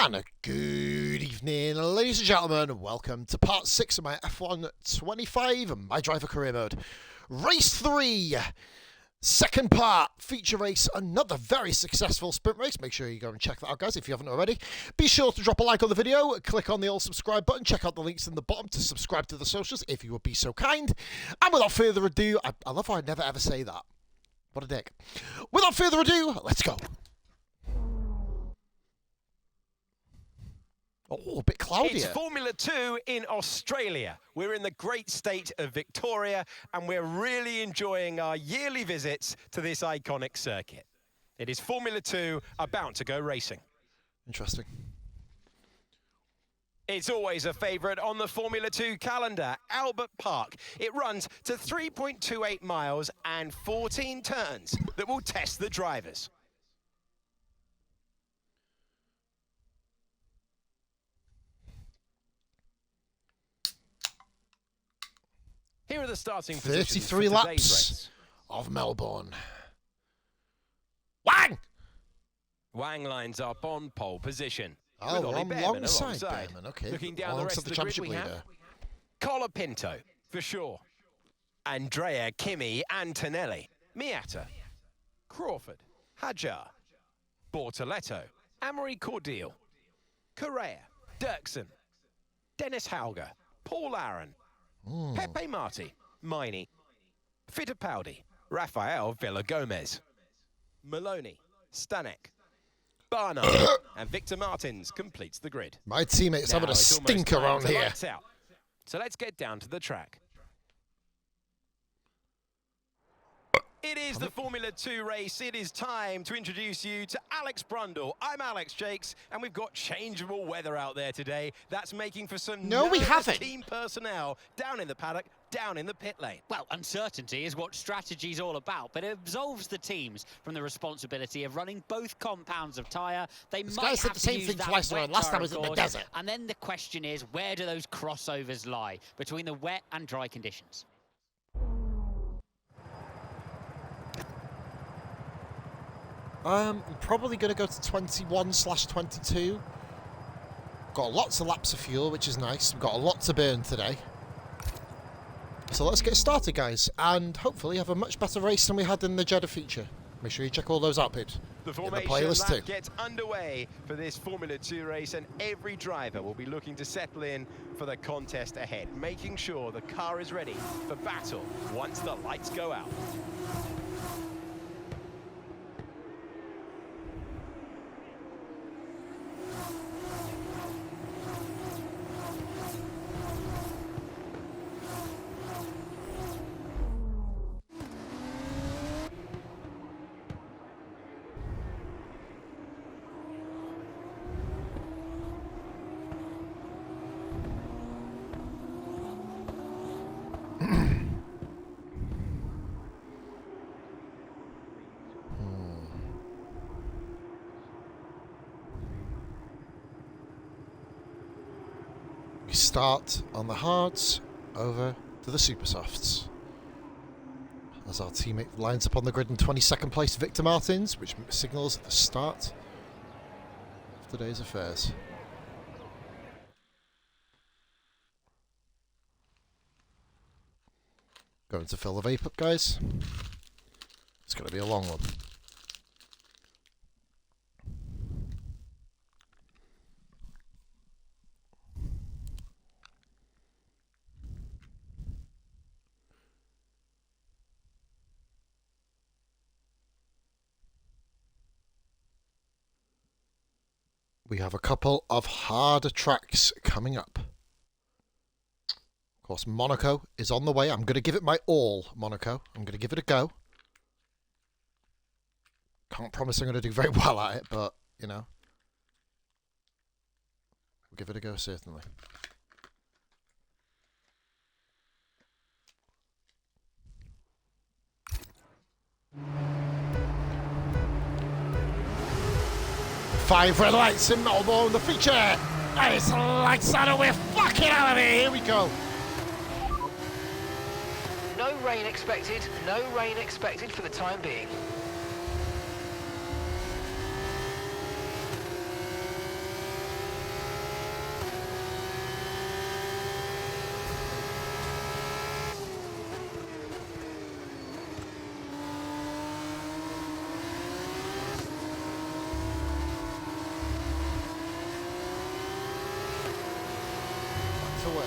And a good evening, ladies and gentlemen, and welcome to part 6 of my F1 25 My Driver Career Mode. Race 3, second part, feature race, another very successful sprint race. Make sure you go and check that out, guys, if you haven't already. Be sure to drop a like on the video, click on the old subscribe button, check out the links in the bottom to subscribe to the socials, if you would be so kind. And without further ado, I love how I never ever say that. What a dick. Without further ado, let's go. Oh, a bit cloudy. It's Formula 2 in Australia. We're in the great state of Victoria, and we're really enjoying our yearly visits to this iconic circuit. It is Formula 2 about to go racing. Interesting. It's always a favourite on the Formula 2 calendar, Albert Park. It runs to 3.28 miles and 14 turns that will test the drivers. Here are the starting positions 33 for today's laps race. of Melbourne. Wang! Wang lines up on pole position. Oh, with we're Ollie on Behrman alongside alongside. Behrman, okay. Looking down the rest of the grid, championship we have leader. Colapinto, for sure. Andrea, Kimi, Antonelli, Miata, Crawford, Hajar, Bortoletto, Amory Cordial, Correa, Dirksen, Dennis Hauger, Paul Aaron, Pepe Marti, Miney, Fittipaldi, Rafael Villagomez, Maloney, Stanek, Barnard, and Victor Martins completes the grid. My teammates having a Now it's almost stink time around to here. lights out. So let's get down to the track. It is the Formula 2 race. It is time to introduce you to Alex Brundle. I'm Alex Jakes, and we've got changeable weather out there today. That's making for some nervous team personnel down in the paddock, down in the pit lane. Well, uncertainty is what strategy's all about, but it absolves the teams from the responsibility of running both compounds of tyre. They This might guy have said the same to use thing that twice wet around. Last tyre, time was of in the course. desert. And then the question is, where do those crossovers lie between the wet and dry conditions? I'm probably going to go to 21/22. Got lots of laps of fuel, which is nice. We've got a lot to burn today. So let's get started, guys, and hopefully have a much better race than we had in the Jeddah feature. Make sure you check all those out, peeps. The In the formation playlist too. lap gets underway for this Formula 2 race, and every driver will be looking to settle in for the contest ahead, making sure the car is ready for battle once the lights go out. We start on the hards, over to the super softs. As our teammate lines up on the grid in 22nd place, Victor Martins, which signals the start of today's affairs. Going to fill the vape up, guys. It's going to be a long one. We have a couple of harder tracks coming up. Of course, Monaco is on the way. I'm going to give it my all, Monaco. I'm going to give it a go. Can't promise I'm going to do very well at it, but, you know. We'll give it a go, certainly. Five red lights in Melbourne, the feature. It's lights out and we're fucking out of here. Here we go. No rain expected. No rain expected for the time being. work.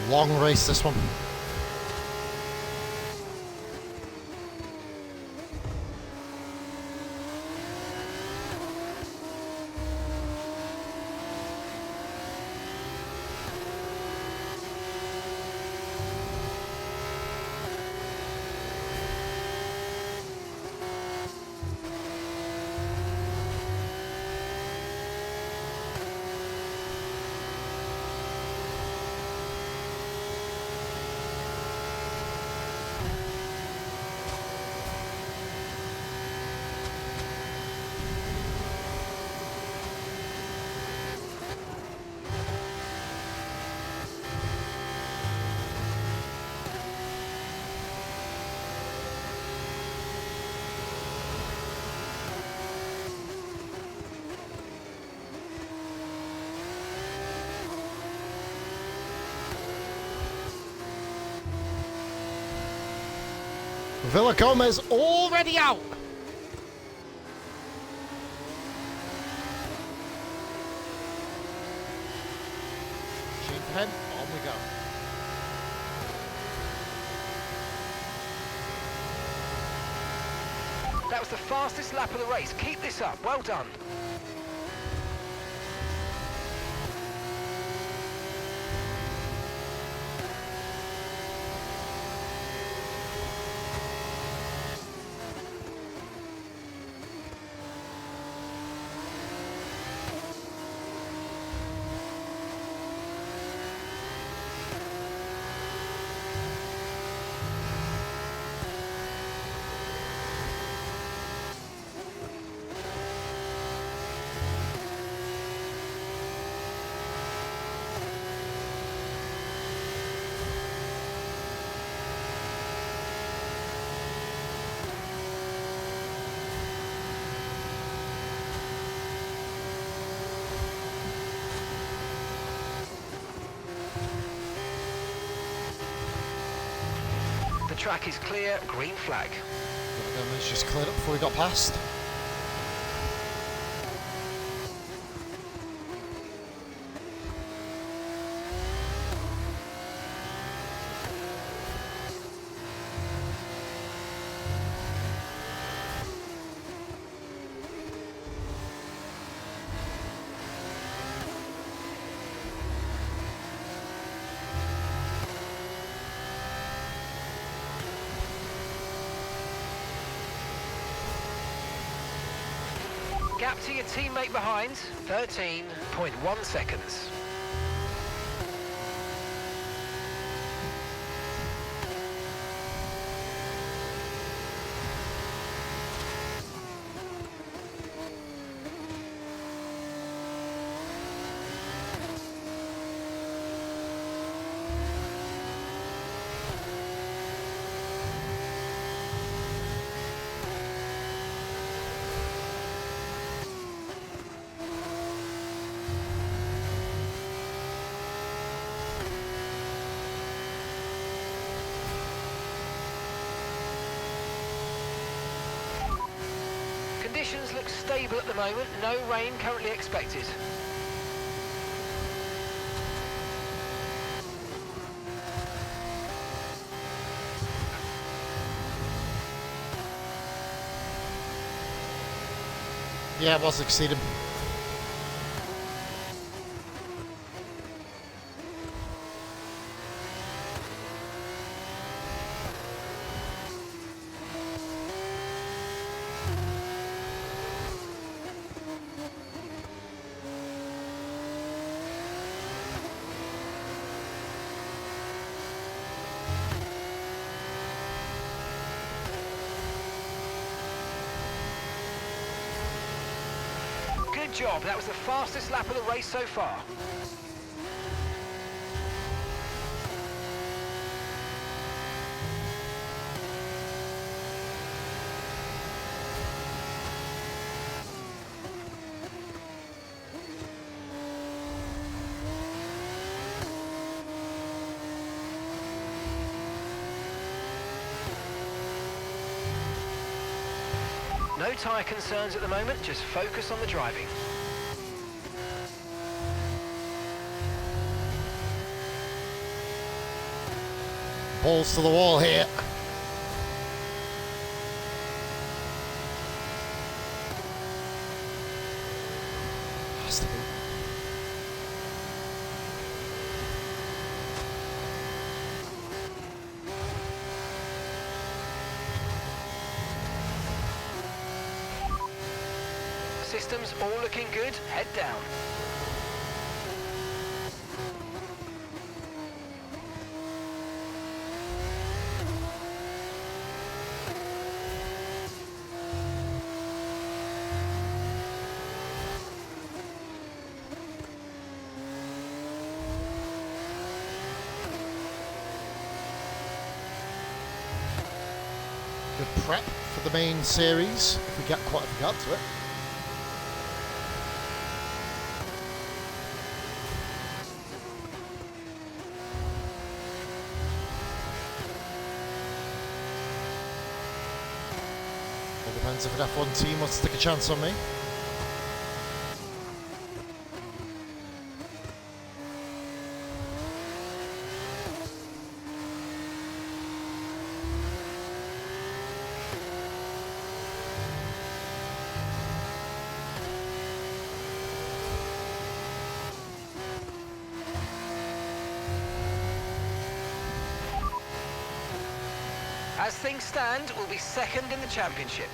Long race, this one. Villa Gomez already out. Chain pen, on we go. That was the fastest lap of the race. Keep this up. Well done. The track is clear, green flag. It's just cleared up before we got past. Gap to your teammate behind, 13.1 seconds. Conditions look stable at the moment, no rain currently expected. Yeah, it was exceeding. Good job. That was the fastest lap of the race so far. No tyre concerns at the moment, just focus on the driving. Balls to the wall here. Has to be. Systems all looking good, head down. Good prep for the main series, if we get quite a regard to it. All depends if an F1 team wants to take a chance on me. As things stand, we'll be second in the championship.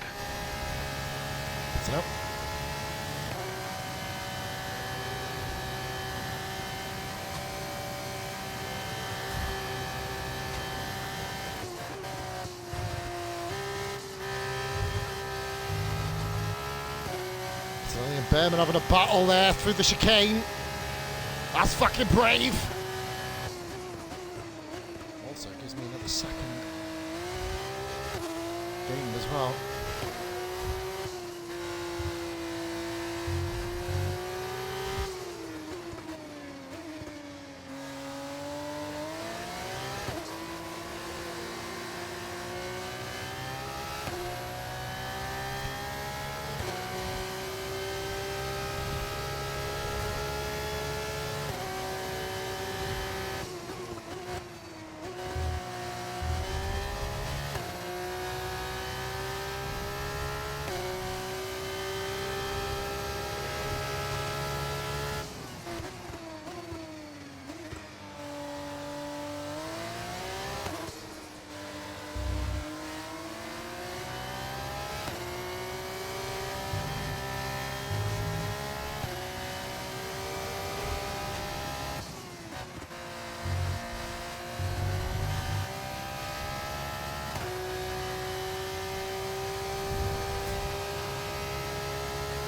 So, Italy and Berman having a battle there through the chicane. That's fucking brave. Also gives me another second game as well.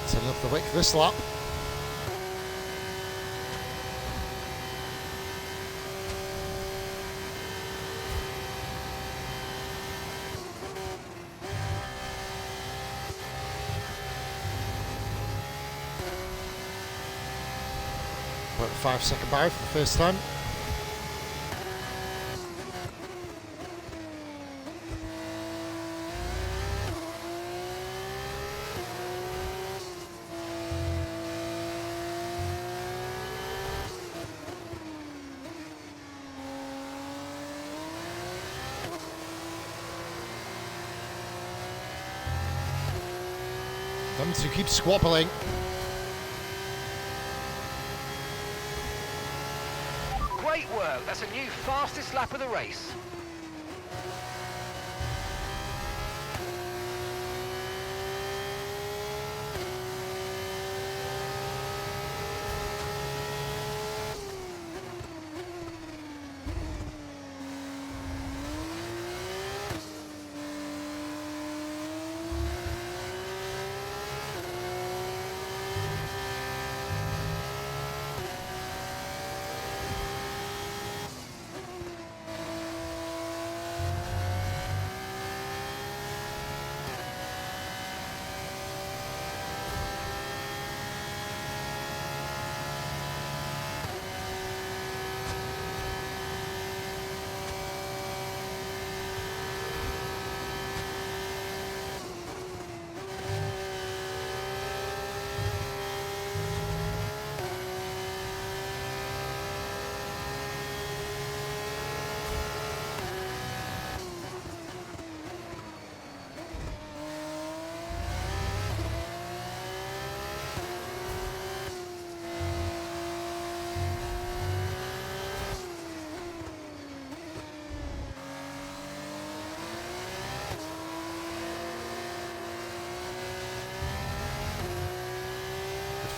Setting up the wick this lap. About a 5-second barrier for the first time. Them two keep squabbling. Great work. That's a new fastest lap of the race.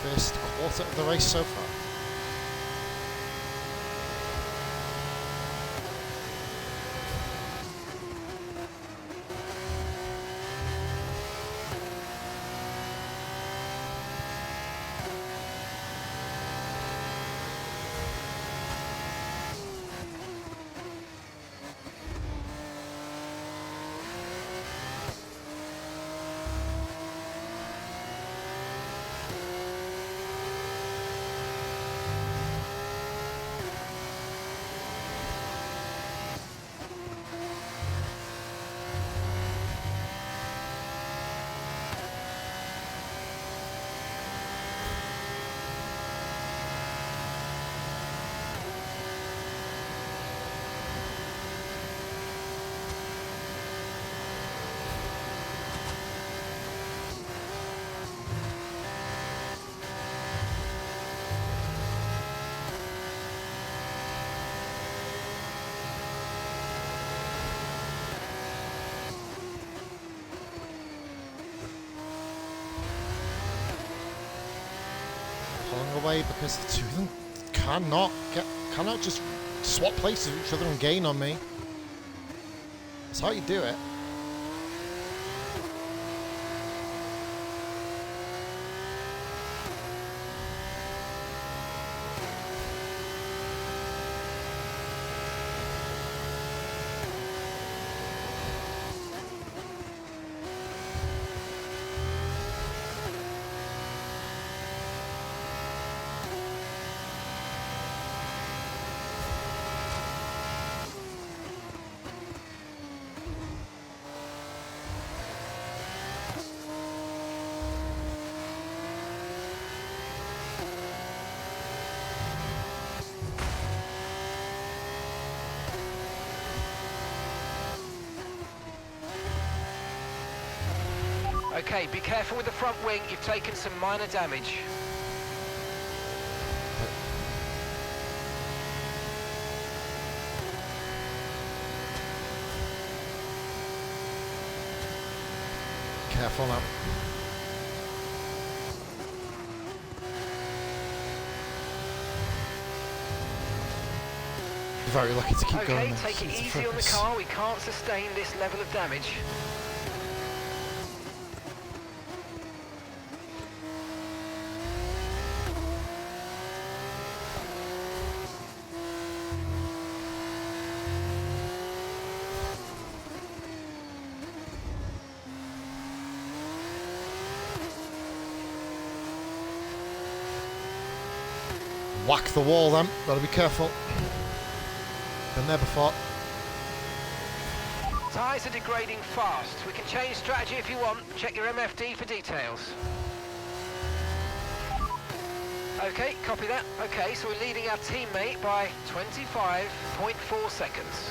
First quarter of the race so far. Pulling away because the two of them cannot just swap places with each other and gain on me. That's how you do it. Okay, be careful with the front wing. You've taken some minor damage. Careful now. Very lucky to keep going. Okay, take it easy on the car. We can't sustain this level of damage. Whack the wall then, gotta be careful. Been there before. Tyres are degrading fast. We can change strategy if you want. Check your MFD for details. Okay, copy that. Okay, so we're leading our teammate by 25.4 seconds.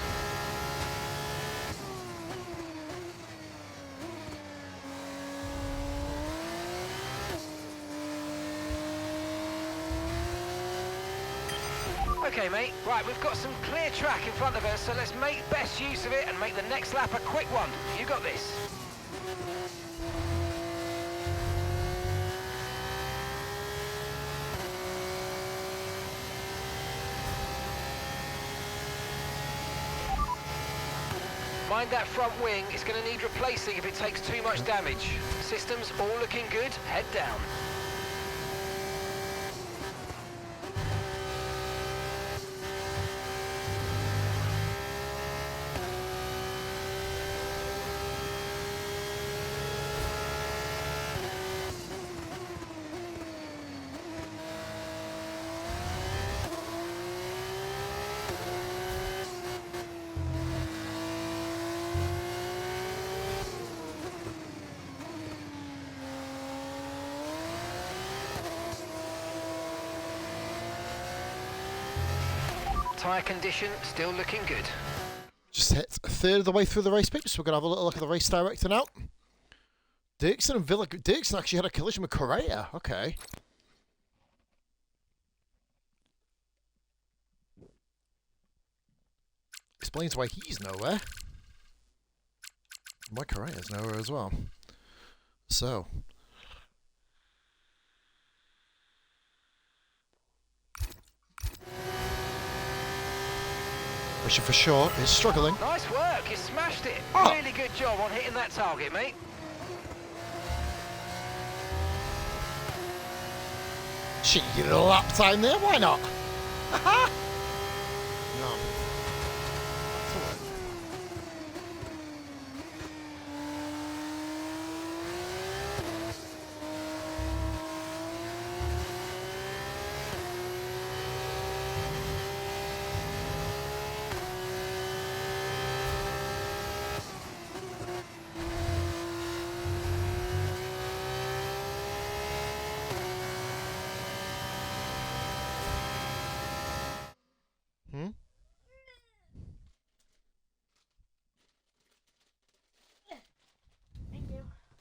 Okay, mate. Right, we've got some clear track in front of us, so let's make best use of it and make the next lap a quick one. You got this. Mind that front wing, it's going to need replacing if it takes too much damage. Systems all looking good, head down. Tyre condition still looking good. Just hit a third of the way through the race, peeps. We're going to have a little look at the race director now. Dirksen and Villa. Dirksen actually had a collision with Correa. Okay. Explains why he's nowhere. Why Correa's nowhere as well. So. Wishing for short is struggling. Nice work, you smashed it. Oh. Really good job on hitting that target, mate. Cheeky little lap time there, why not? Haha! No. That's alright.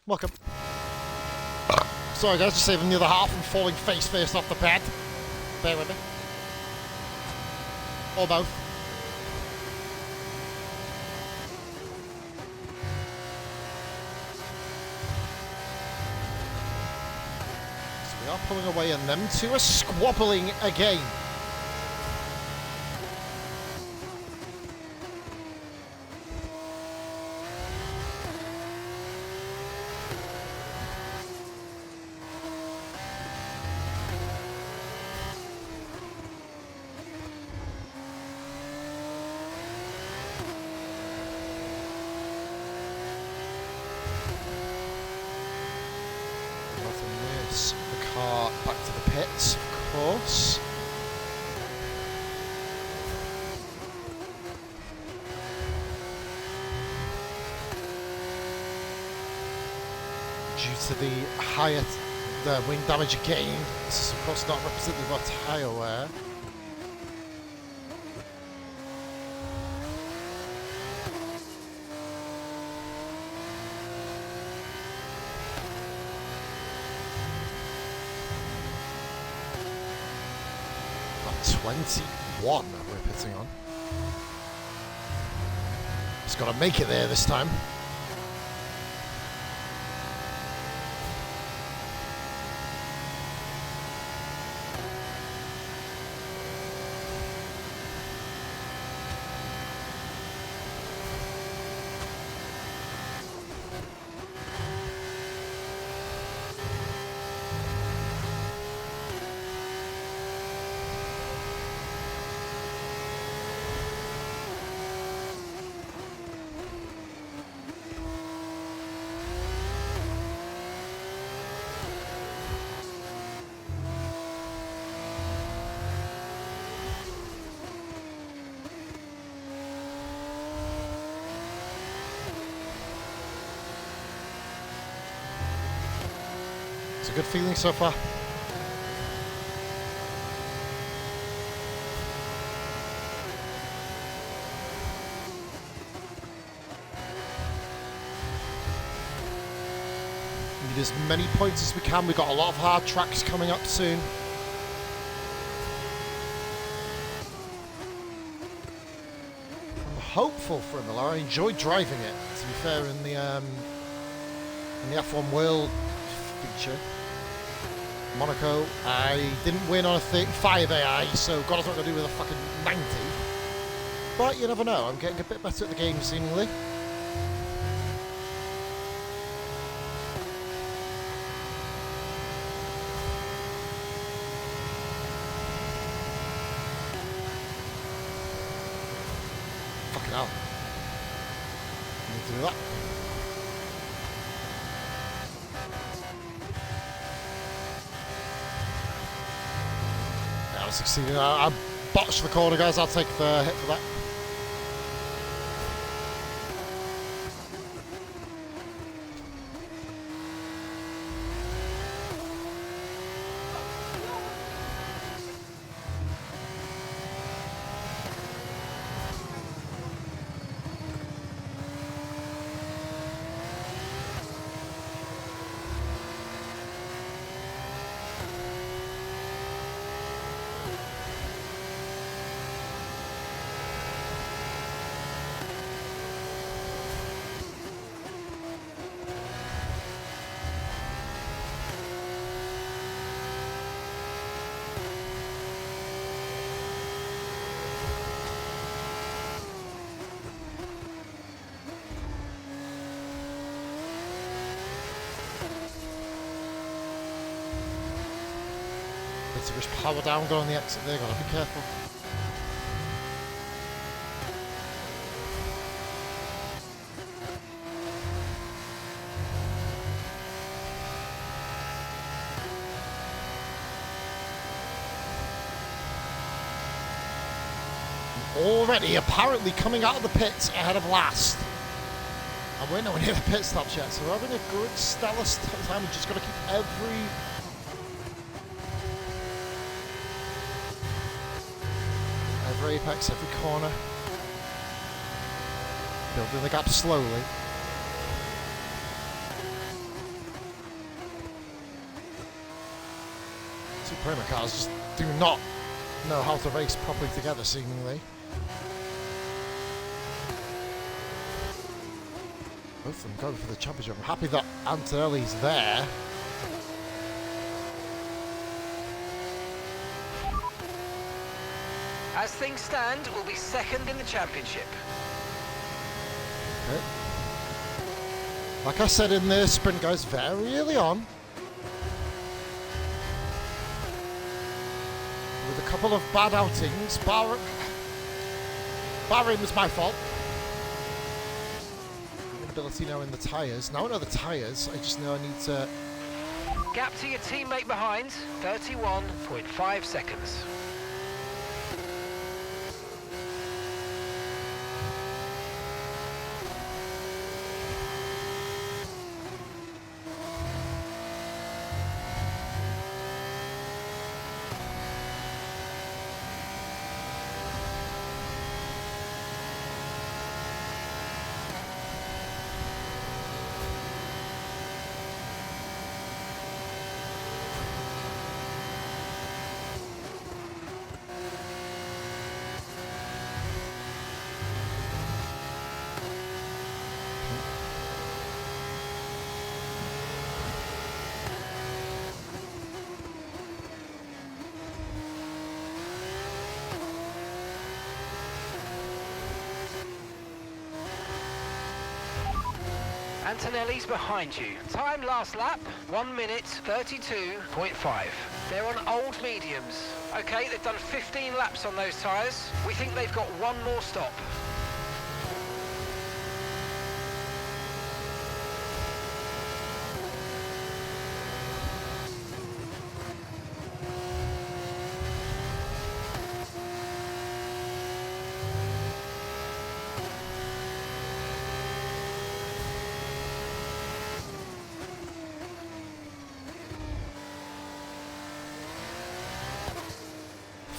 Welcome. Sorry guys, just saving the other half and falling face first off the pad. Bear with me. Or both. So we are pulling away and them two are squabbling again. The car back to the pits, of course. Due to the higher wing damage again, this is of course not representative of tyre wear. About 21 we're pitting on. Just got to make it there this time. It's a good feeling so far. Need as many points as we can. We've got a lot of hard tracks coming up soon. hopeful for Imola. I enjoyed driving it, to be fair, in the F1 World feature. Monaco, I didn't win on a 35 AI, so God knows what I'm going to do with a fucking 90. But you never know, I'm getting a bit better at the game, seemingly. Fucking hell. I need to do that. I was succeeding. I botched the corner, guys. I'll take the hit for that. Just power down, go on the exit there, gotta be careful. Already apparently coming out of the pits ahead of last. And we're nowhere near the pit stops yet, so we're having a good stellar time. We've just got to keep every apex, every corner. Building the gap slowly. Two Prima cars just do not know how to race properly together, seemingly. Both of them going for the championship. I'm happy that Antonelli's there. As things stand, we'll be second in the championship. Okay. Like I said in the sprint, guys, very early on, with a couple of bad outings, Bahrain was my fault. Ability now in the tyres. Now I know the tyres, I just know I need to... Gap to your teammate behind, 31.5 seconds. Antonelli's behind you. Time last lap, 1 minute 32.5. They're on old mediums. Okay, they've done 15 laps on those tyres. We think they've got one more stop.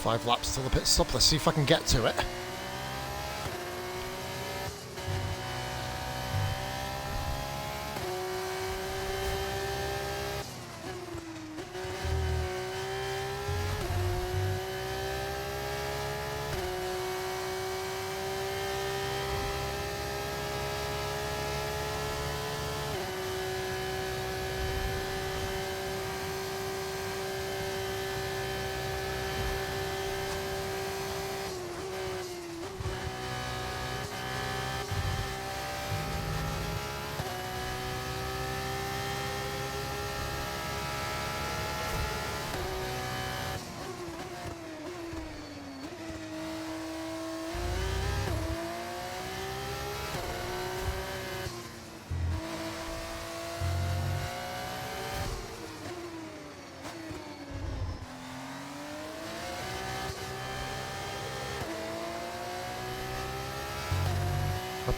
Five laps till the pit stop. Let's see if I can get to it.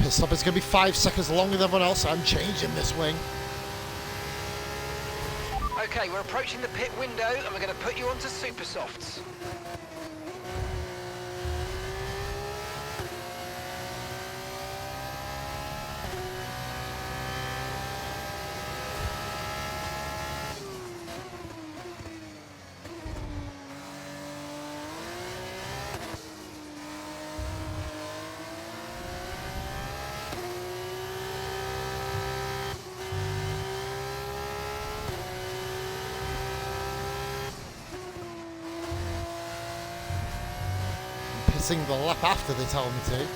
Pit stop is going to be 5 seconds longer than everyone else. I'm changing this wing. Okay, we're approaching the pit window and we're going to put you onto super softs. Pitting the lap after they tell me to.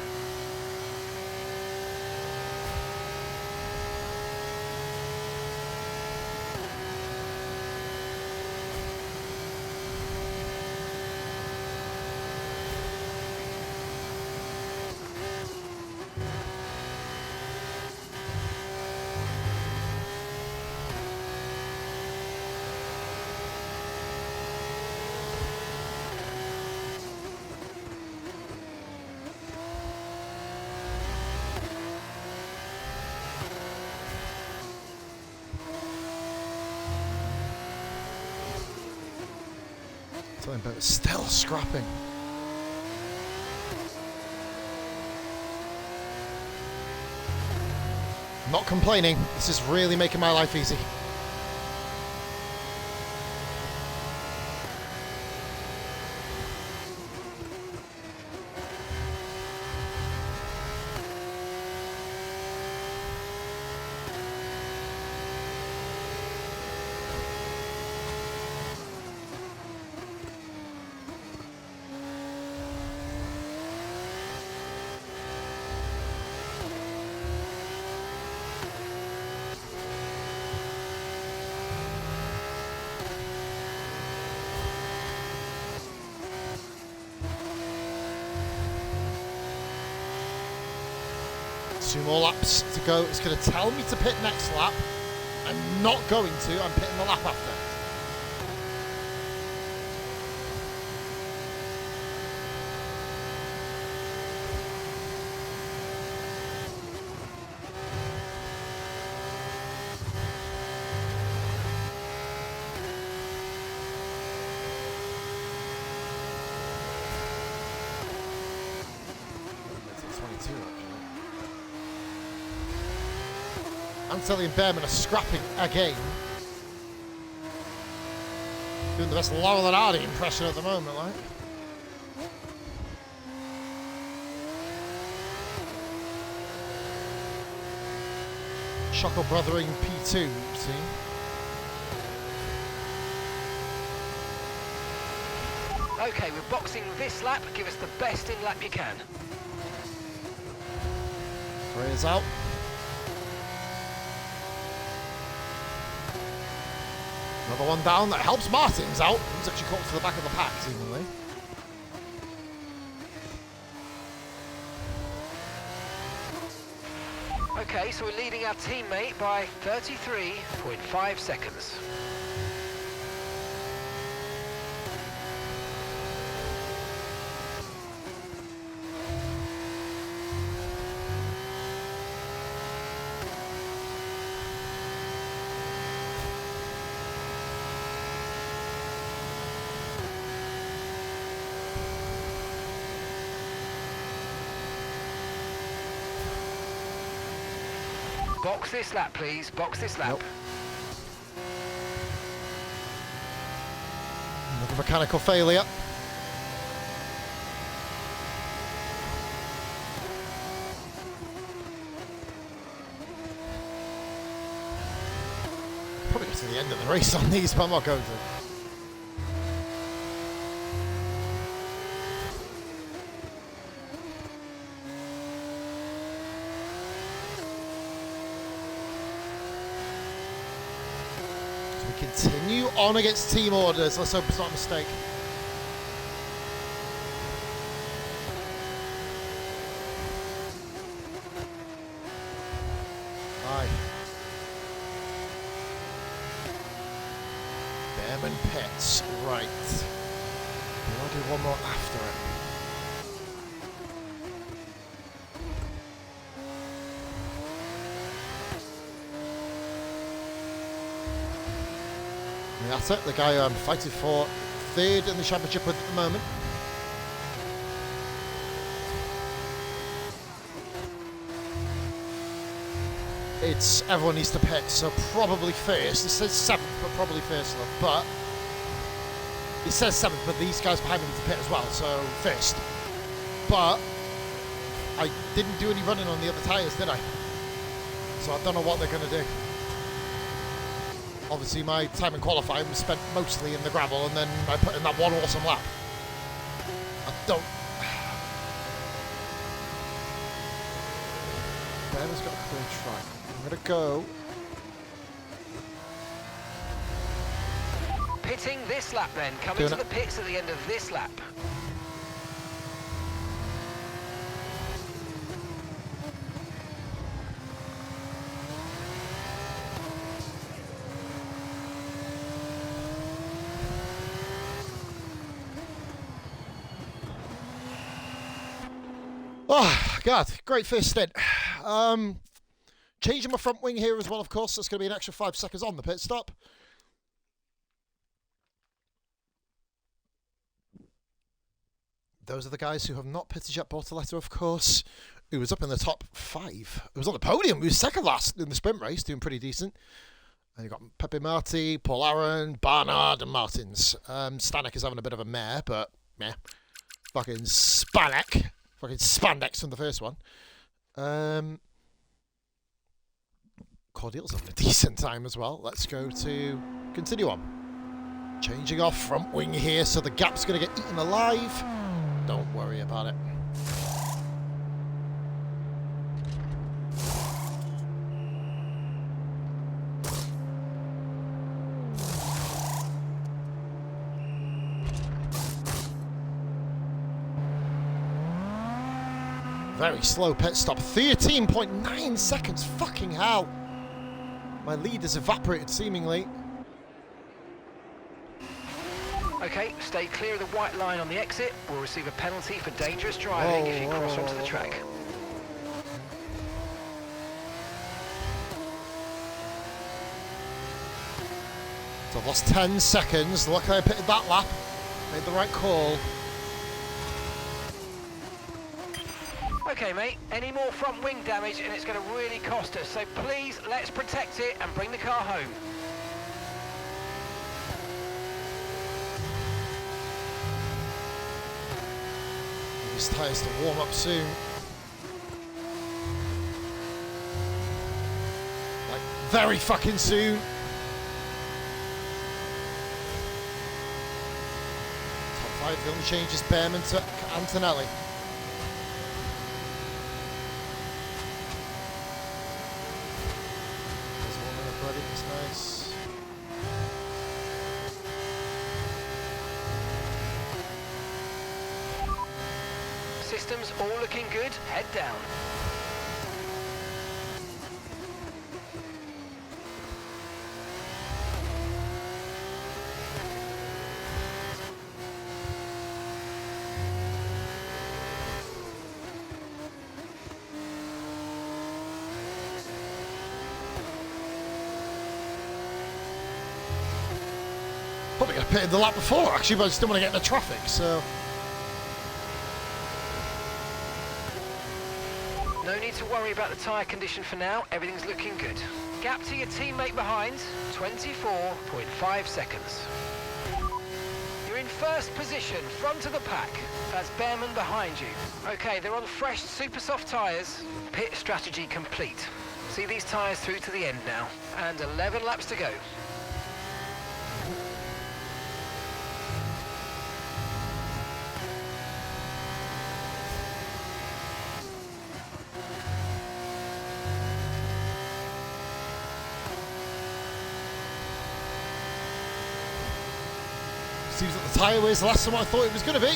But still scrapping. Not complaining. This is really making my life easy. Two more laps to go. It's going to tell me to pit next lap. I'm not going to. I'm pitting the lap after. Antelli and Behrman are scrapping again. Doing the best Laurel and Hardy impression at the moment, like. Choco Brothering P2, see? Okay, we're boxing this lap. Give us the best in lap you can. Freya's out. Another one down that helps Martin's out. He's actually caught to the back of the pack, seemingly. Okay, so we're leading our teammate by 33.5 seconds. Box this lap, please. Box this lap. Nope. Another mechanical failure. Probably get to the end of the race on these, but I'm not going to. Continue on against team orders. Let's hope it's not a mistake. Aye. Behrman pits. Right. We'll do one more after it. And that's it. The guy I'm fighting for third in the championship at the moment. It's everyone needs to pit, so probably first. It says 7th, but probably first though. But it says 7th, but these guys behind me need to pit as well, so first. But I didn't do any running on the other tyres, did I? So I don't know what they're going to do. Obviously, my time in qualifying was spent mostly in the gravel, and then I put in that one awesome lap. I don't. Ben's got a clear track. I'm going to go. Pitting this lap then, coming to the pits at the end of this lap. Oh, God, great first stint. Changing my front wing here as well, of course. That's going to be an extra 5 seconds on the pit stop. Those are the guys who have not pitted yet. Bortoletto, of course, who was up in the top 5. Who was on the podium. He was second last in the sprint race, doing pretty decent. And you've got Pepe Marti, Paul Aaron, Barnard, and Martins. Stanek is having a bit of a mare, but meh. Fucking Spanek. Fucking spandex from the first one. Cordial's having a decent time as well. Let's go to continue on. Changing off front wing here, so the gap's going to get eaten alive. Don't worry about it. Very slow pit stop. 13.9 seconds. Fucking hell. My lead has evaporated seemingly. Okay, stay clear of the white line on the exit. We'll receive a penalty for dangerous driving if you cross onto the track. So I've lost 10 seconds. Luckily I pitted that lap. Made the right call. Okay, mate, any more front wing damage and it's going to really cost us. So please, let's protect it and bring the car home. These tyres to warm up soon. Like, very fucking soon. Top 5, the only change is Behrman to Antonelli. It's nice. Systems all looking good. Head down. Probably going to pit in the lap before, actually, but I just don't want to get in the traffic, so... No need to worry about the tyre condition for now. Everything's looking good. Gap to your teammate behind, 24.5 seconds. You're in first position, front of the pack. That's Behrman behind you. Okay, they're on fresh, super soft tyres. Pit strategy complete. See these tyres through to the end now. And 11 laps to go. Seems like the tyre weighs less than what I thought it was going to be.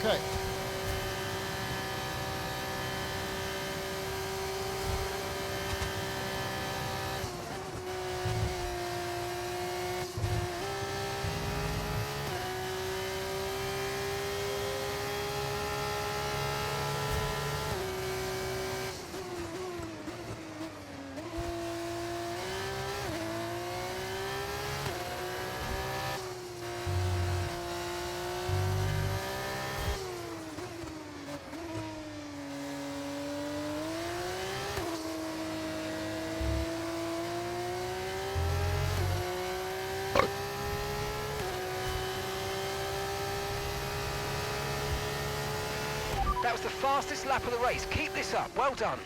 Okay. That was the fastest lap of the race. Keep this up. Well done.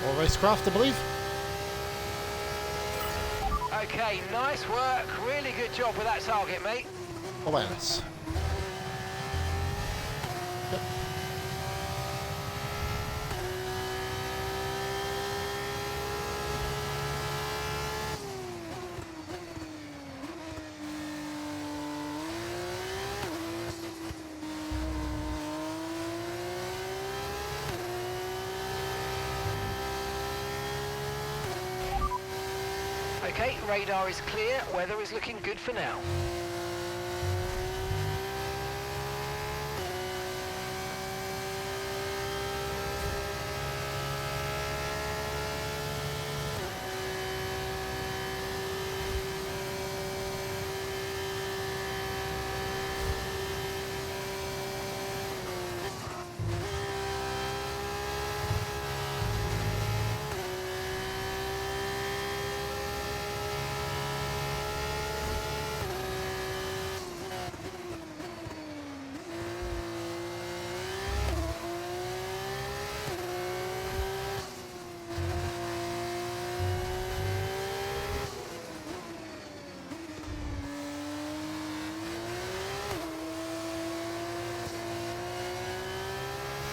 Or racecraft, I believe. Okay, nice work. Really good job with that target, mate. Awareness. Yep. Okay, radar is clear. Weather is looking good for now.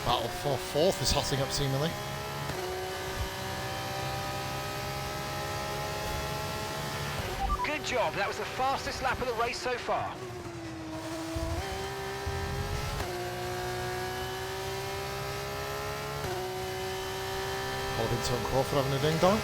Battle for fourth is hotting up seemingly. Good job. That was the fastest lap of the race so far. Holdington and Crawford having a ding dong.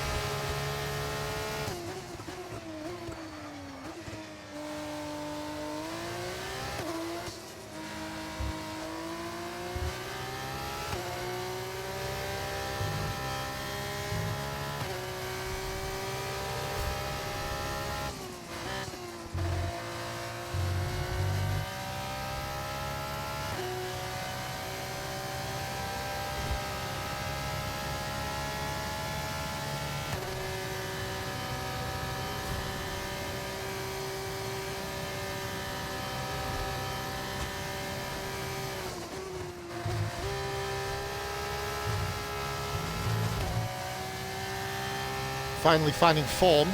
Finally finding form.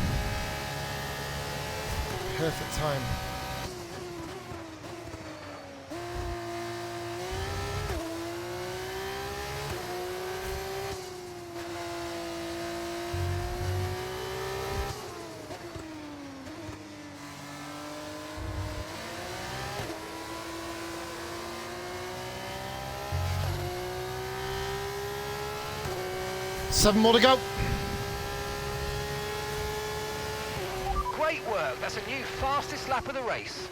Perfect time. Seven more to go. Great work. That's a new fastest lap of the race.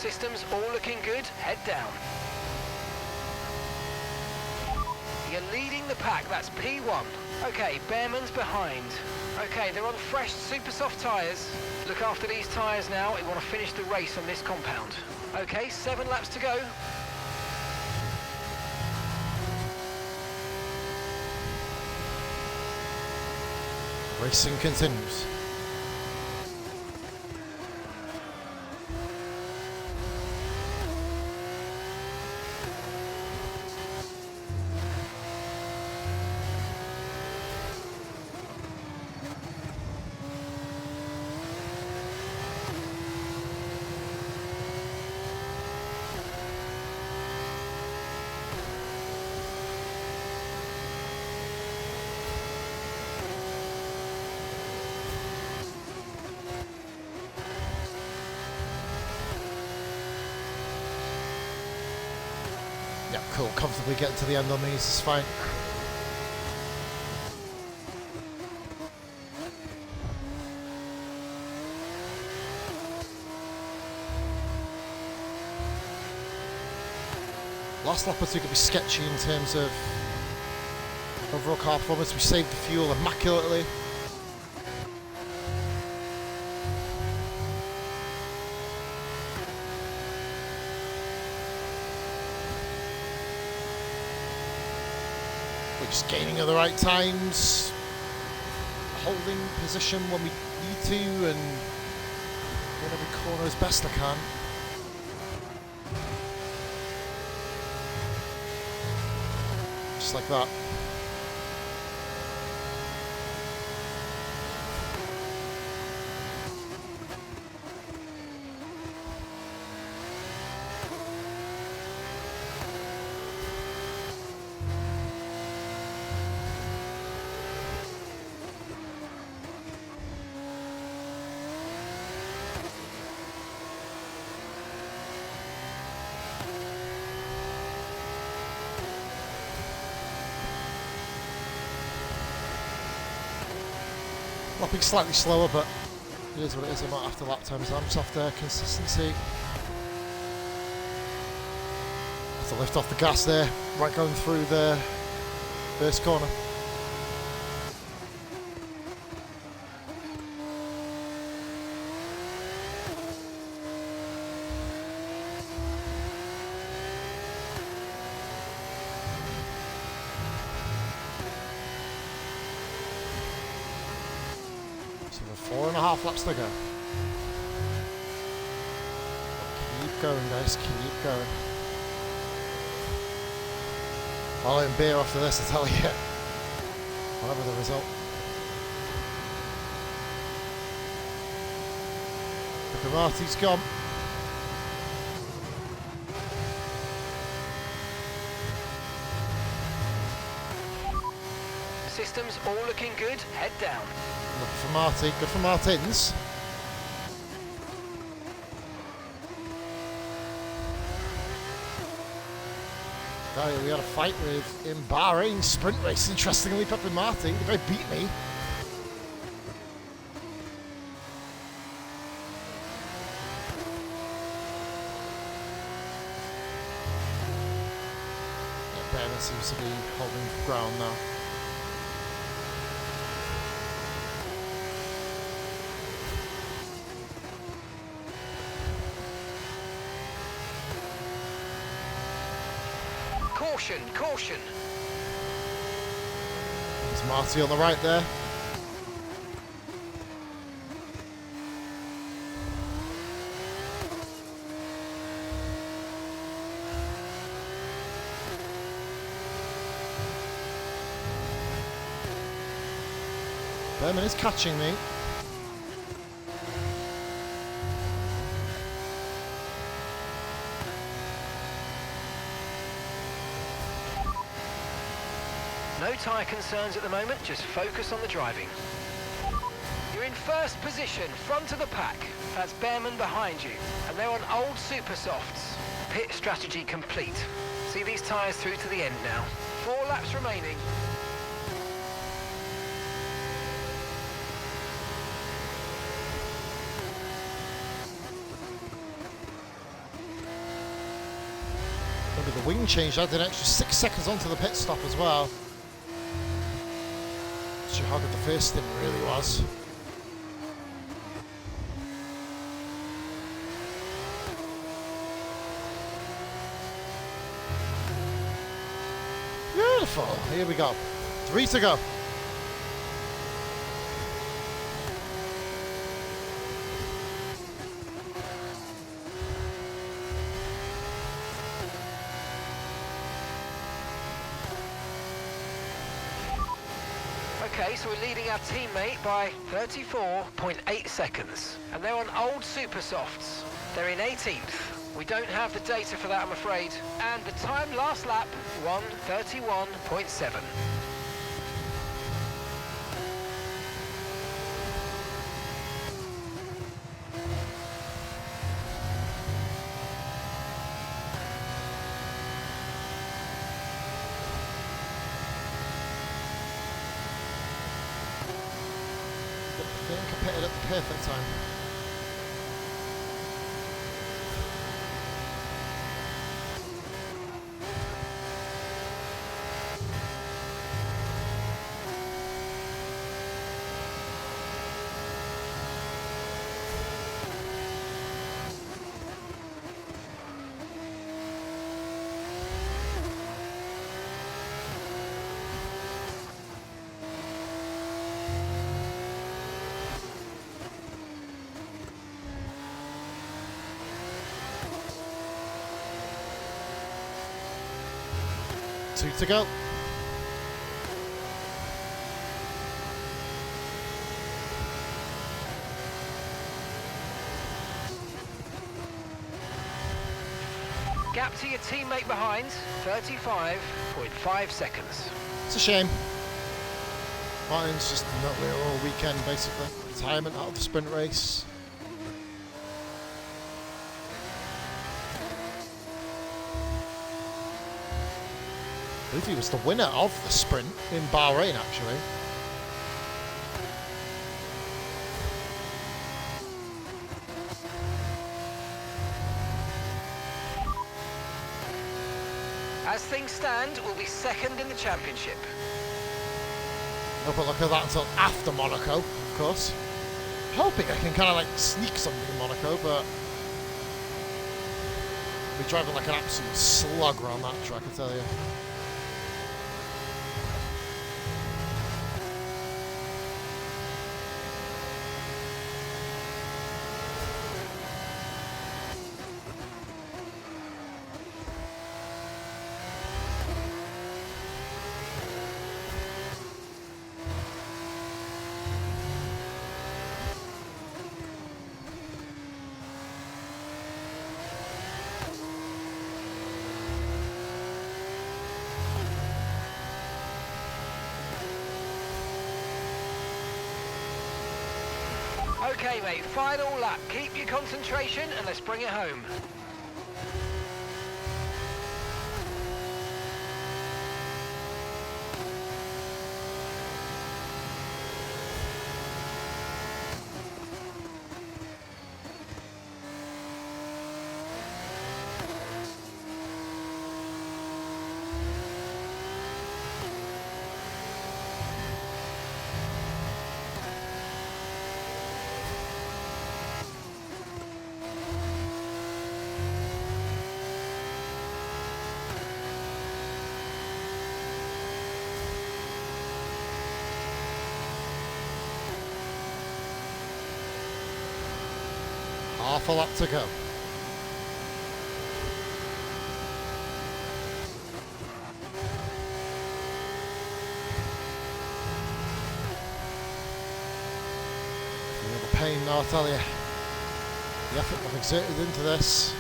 Systems all looking good, head down. You're leading the pack, that's P1. Okay, Bearman's behind. Okay, they're on fresh, super soft tyres. Look after these tyres now, we want to finish the race on this compound. Okay, 7 laps to go. Racing continues. Yeah, cool. Comfortably getting to the end on these is fine. Last lap or two could be sketchy in terms of overall car performance. We saved the fuel immaculately. We're just gaining at the right times, holding position when we need to, and in every corner as best I can. Just like that. Lapping slightly slower, but it is what it is. I'm not after lap times, I'm just after consistency. Have to lift off the gas there, right going through the first corner. So we're 4.5 laps to go. Keep going, guys, keep going. I'll own beer after this, I tell you. Whatever the result. The Marty's gone. Systems all looking good, head down. Looking for Marty, good for Martins. Guy we had a fight with in Bahrain sprint race, interestingly, Pep and Marty. The guy beat me. Yeah, Bennett seems to be holding ground now. Caution, caution. There's Marty on the right there. Berman is catching me. No tyre concerns at the moment, just focus on the driving. You're in first position, front of the pack. That's Bearman behind you. And they're on old super softs. Pit strategy complete. See these tyres through to the end now. 4 laps remaining. Maybe the wing change added an extra 6 seconds onto the pit stop as well. Not sure how good the first stint really was. Beautiful. Here we go. 3 to go. Okay, so we're leading our teammate by 34.8 seconds. And they're on old super softs. They're in 18th. We don't have the data for that, I'm afraid. And the time last lap, 1:31.7. I think I pitted at the perfect time. Two to go. Gap to your teammate behind, 35.5 seconds. It's a shame. Martin's just not there all weekend, basically. Retirement out of the sprint race. I believe he was the winner of the sprint in Bahrain, actually. As things stand, we'll be second in the championship. No but look at that until after Monaco, of course. Hoping I can kind of like sneak something in Monaco, but I'll be driving like an absolute slug around that track, I tell you. Okay, mate, final lap. Keep your concentration and let's bring it home. Half a lap to go. The pain now, I tell you. The effort I've exerted into this.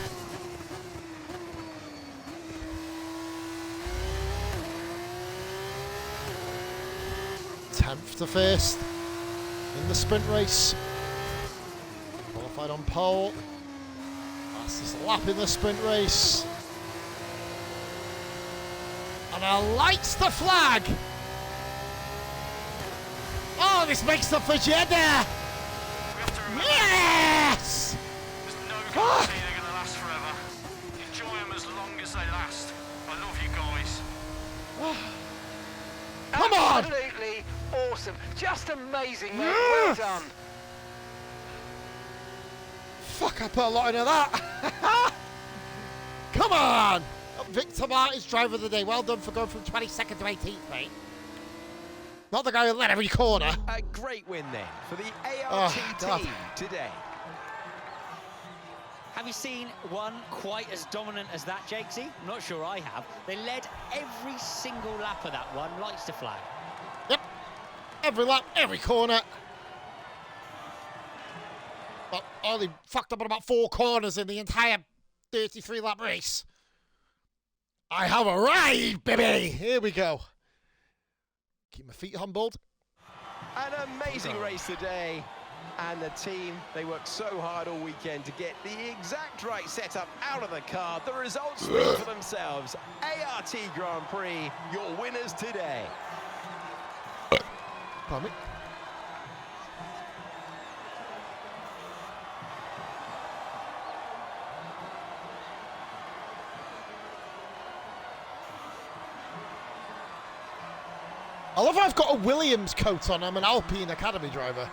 Tenth to first in the sprint race. Qualified on pole. Fastest lap in the sprint race. And lights the flag. Oh, this makes up for Jeddah. Yes! There's no guarantee they're going to last forever. Enjoy them as long as they last. Come on! Absolutely awesome. Just amazing, mate. Well done. Fuck, I put a lot into that. Come on! Victor Martin's driver of the day. Well done for going from 22nd to 18th, mate. Not the guy who led every corner. A great win then for the ART team today. Have you seen one quite as dominant as that, Jakesy? I'm not sure I have. They led every single lap of that one, lights to flag. Yep. Every lap, every corner. But only fucked up on about 4 corners in the entire 33-lap race. I have arrived, baby! Here we go. Keep my feet humbled. An amazing race today. And the team, they worked so hard all weekend to get the exact right setup out of the car. The results speak for themselves. ART Grand Prix, your winners today. Pardon me. I love how I've got a Williams coat on. I'm an Alpine Academy driver.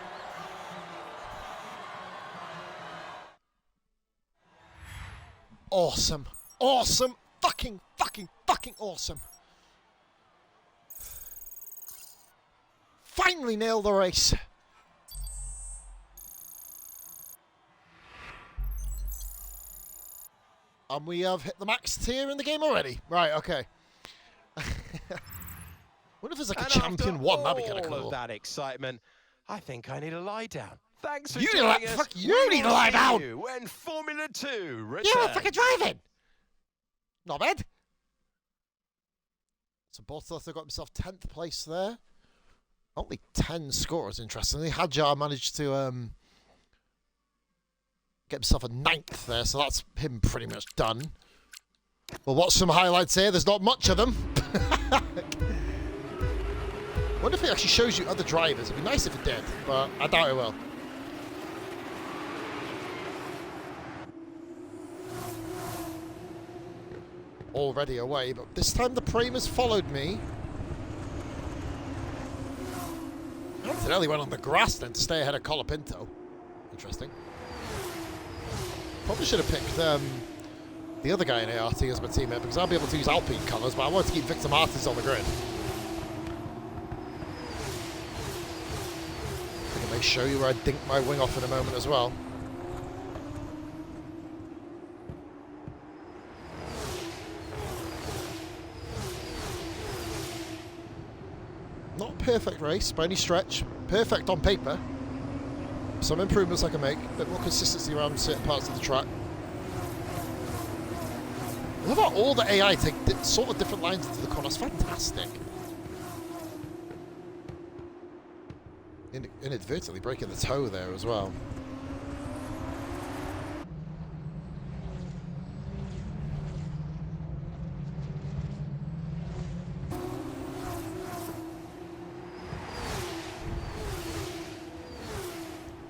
Awesome. Awesome. Fucking awesome. Finally nailed the race. And we have hit the max tier in the game already. Right, okay. Wonder if there's like a champion one. That'd be kind of cool. All of that excitement, I think I need a lie down. Thanks for you joining us. Fuck you need to lie down. When Formula 2 returns. You were fucking driving. Not bad. So Bottas got himself 10th place there. Only 10 scores, interestingly. Hadjar managed to get himself a 9th there, so that's him pretty much done. We'll watch some highlights here. There's not much of them. Wonder if it actually shows you other drivers. It'd be nice if it did, but I doubt it will. Already away, but this time the Prem has followed me. Antonelli went on the grass then to stay ahead of Colapinto. Interesting. Probably should have picked the other guy in ART as my teammate because I'll be able to use Alpine colours, but I wanted to keep Victor Martins on the grid. I may show you where I dink my wing off in a moment as well. Not a perfect race by any stretch. Perfect on paper. Some improvements I can make. A bit more consistency around certain parts of the track. I love how all the AI take sort of different lines into the corner. It's fantastic. Inadvertently breaking the toe there as well.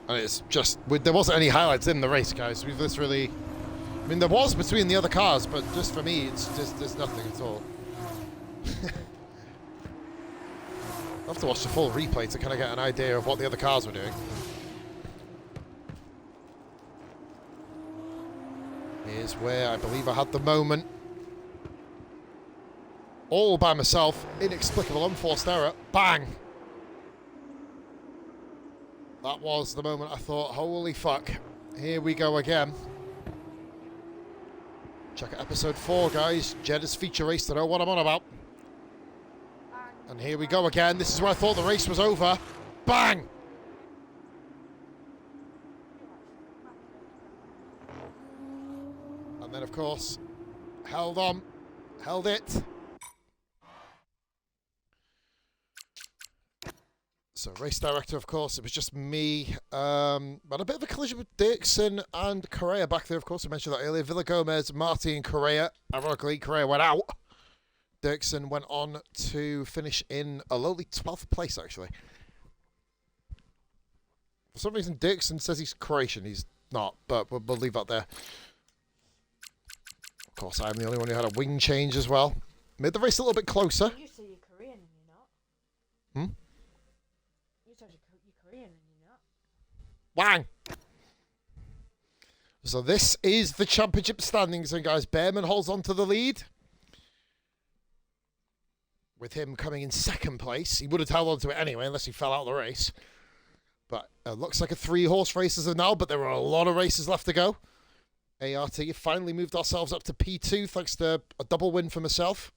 And it's just, there wasn't any highlights in the race, guys. We've literally, I mean, there was between the other cars, but just for me, it's just, there's nothing at all. I'll have to watch the full replay to kind of get an idea of what the other cars were doing. Here's where I believe I had the moment. All by myself. Inexplicable, unforced error. Bang! That was the moment I thought, holy fuck. Here we go again. Check out episode 4, guys. Jeddah's feature race to know what I'm on about. And here we go again. This is where I thought the race was over. Bang! And then, of course, held on. Held it. So, race director, of course, it was just me. Had a bit of a collision with Dirksen and Correa back there, of course. I mentioned that earlier. Villa Gomez, Marty, and Correa. Ironically, Correa went out. Dirksen went on to finish in a lowly 12th place, actually. For some reason, Dirksen says he's Croatian. He's not, but we'll leave that there. Of course, I'm the only one who had a wing change as well. Made the race a little bit closer. You say you're Korean and you're not. You said you're Korean and you're not. Wang! So this is the championship standings, and guys, Behrman holds on to the lead. With him coming in second place. He would have held on to it anyway, unless he fell out of the race. But looks like a 3-horse race as of now, but there are a lot of races left to go. ART finally moved ourselves up to P2, thanks to a double win for myself.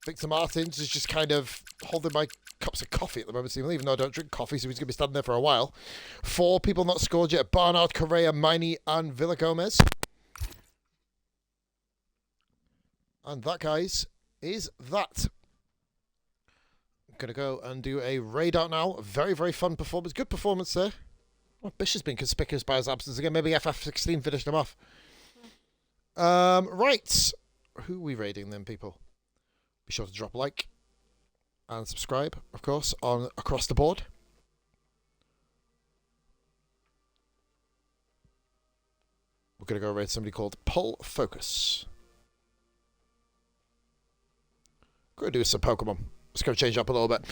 Victor Martins is just kind of holding my cups of coffee at the moment, even though I don't drink coffee, so he's going to be standing there for a while. 4 people not scored yet. Barnard, Correa, Miney, and Villa Gomez. And that, guys, is that. I'm going to go and do a raid out now. A very, very fun performance. Good performance there. Well, Bish has been conspicuous by his absence again. Maybe FF16 finished him off. Right. Who are we raiding then, people? Be sure to drop a like and subscribe, of course, on across the board. We're going to go raid somebody called Pull Focus. Going to do some Pokemon. Let's go change up a little bit.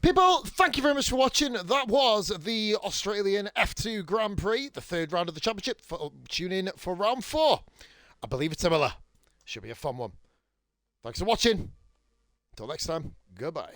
People, thank you very much for watching. That was the Australian F2 Grand Prix, the 3rd round of the championship. Tune in for round 4. I believe it's similar. Should be a fun one. Thanks for watching. Until next time, goodbye.